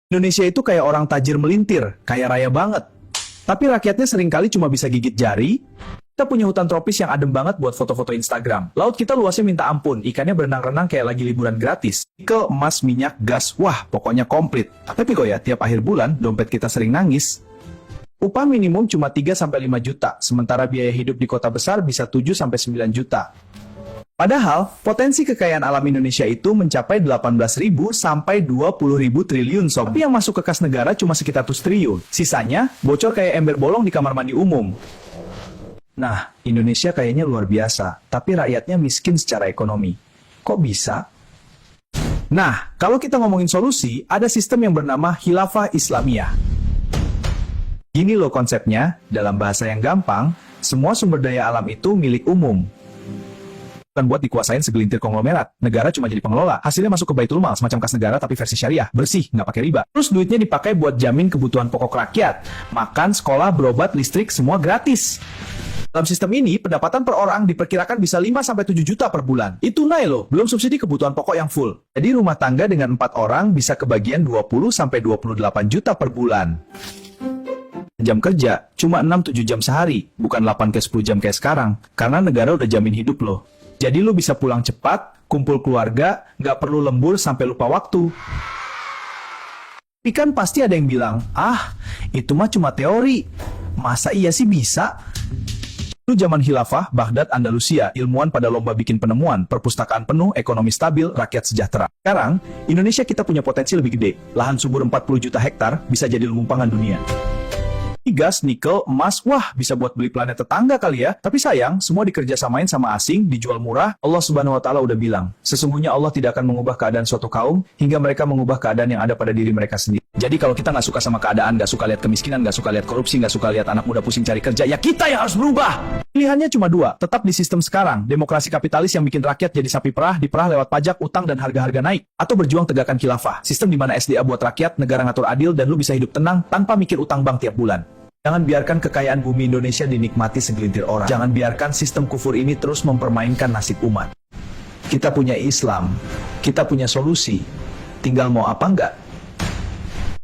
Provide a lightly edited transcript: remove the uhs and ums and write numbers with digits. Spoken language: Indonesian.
Indonesia itu kayak orang tajir melintir, kaya raya banget. Tapi rakyatnya seringkali cuma bisa gigit jari. Kita punya hutan tropis yang adem banget buat foto-foto Instagram. Laut kita luasnya minta ampun, ikannya berenang-renang kayak lagi liburan gratis. Nikel, emas, minyak, gas, wah pokoknya komplit. Tapi kok ya, tiap akhir bulan, dompet kita sering nangis. Upah minimum cuma 3-5 juta, sementara biaya hidup di kota besar bisa 7-9 juta. Padahal, potensi kekayaan alam Indonesia itu mencapai 18.000 sampai 20.000 triliun sob. Tapi yang masuk ke kas negara cuma sekitar 100 triliun. Sisanya, bocor kayak ember bolong di kamar mandi umum. Nah, Indonesia kayaknya luar biasa, tapi rakyatnya miskin secara ekonomi. Kok bisa? Nah, kalau kita ngomongin solusi, ada sistem yang bernama Khilafah Islamiyah. Gini loh konsepnya, dalam bahasa yang gampang, semua sumber daya alam itu milik umum. Bukan buat dikuasain segelintir konglomerat. Negara cuma jadi pengelola. Hasilnya masuk ke Baitul Mal, semacam kas negara tapi versi syariah. Bersih, nggak pakai riba. Terus duitnya dipakai buat jamin kebutuhan pokok rakyat. Makan, sekolah, berobat, listrik, semua gratis. Dalam sistem ini, pendapatan per orang diperkirakan bisa 5-7 juta per bulan. Itu tunai loh, belum subsidi kebutuhan pokok yang full. Jadi rumah tangga dengan 4 orang bisa kebagian 20-28 juta per bulan. Jam kerja, cuma 6-7 jam sehari, bukan 8-10 jam kayak sekarang. Karena negara udah jamin hidup loh. Jadi lu bisa pulang cepat, kumpul keluarga, nggak perlu lembur sampai lupa waktu. Tapi kan pasti ada yang bilang, itu mah cuma teori. Masa iya sih bisa? Itu zaman khilafah, Baghdad, Andalusia, ilmuwan pada lomba bikin penemuan, perpustakaan penuh, ekonomi stabil, rakyat sejahtera. Sekarang, Indonesia kita punya potensi lebih gede. Lahan subur 40 juta hektar bisa jadi lumbung pangan dunia. Gas, nikel, emas, wah bisa buat beli planet tetangga kali ya. Tapi sayang, semua dikerjasamain sama asing, dijual murah. Allah Subhanahu wa Ta'ala udah bilang, sesungguhnya Allah tidak akan mengubah keadaan suatu kaum hingga mereka mengubah keadaan yang ada pada diri mereka sendiri. Jadi kalau kita nggak suka sama keadaan, nggak suka lihat kemiskinan, nggak suka lihat korupsi, nggak suka lihat anak muda pusing cari kerja, ya kita yang harus berubah. Pilihannya cuma dua, tetap di sistem sekarang, demokrasi kapitalis yang bikin rakyat jadi sapi perah, diperah lewat pajak, utang, dan harga-harga naik. Atau berjuang tegakkan khilafah, sistem di mana SDA buat rakyat, negara ngatur adil, dan lu bisa hidup tenang tanpa mikir utang bank tiap bulan. Jangan biarkan kekayaan bumi Indonesia dinikmati segelintir orang. Jangan biarkan sistem kufur ini terus mempermainkan nasib umat. Kita punya Islam, kita punya solusi. Tinggal mau apa enggak?